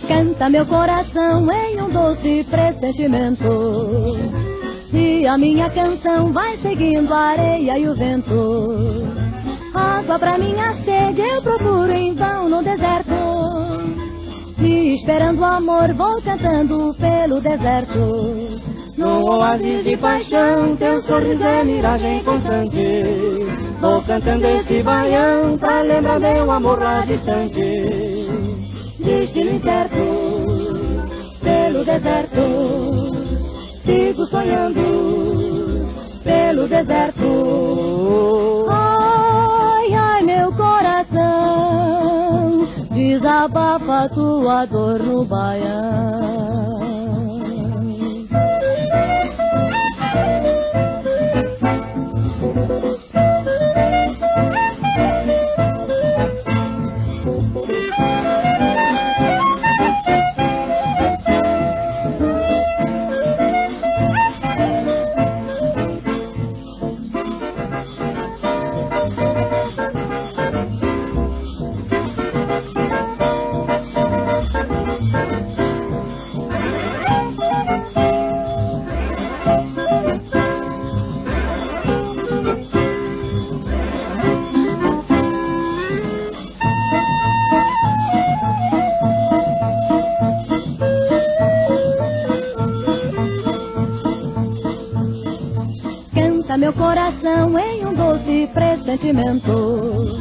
Canta meu coração em um doce pressentimento, e a minha canção vai seguindo a areia e o vento. Água pra minha sede eu procuro em vão no deserto, e esperando o amor vou cantando pelo deserto. No oásis de paixão, teu sorriso é miragem constante. Vou cantando esse baião pra lembrar meu amor lá distante. Destino incerto, pelo deserto, sigo sonhando, pelo deserto. Ai, ai, meu coração, desabafa tua dor no baião. Meu coração em um doce pressentimento,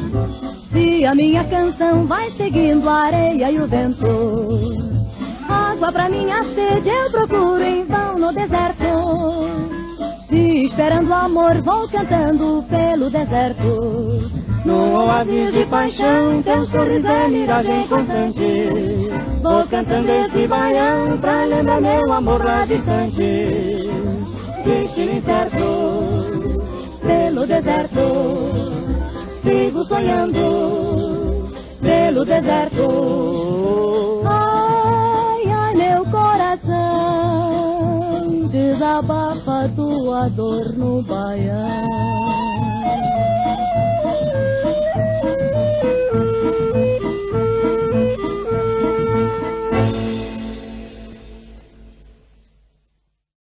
e a minha canção vai seguindo a areia e o vento. Água pra minha sede eu procuro em vão no deserto, e esperando o amor vou cantando pelo deserto. No oásis de paixão, teu sorriso é miragem constante. Vou cantando esse baião pra lembrar meu amor lá distante. Destino incerto, pelo deserto, sigo sonhando, pelo deserto. Ai, ai, meu coração, desabafa tua dor no baião.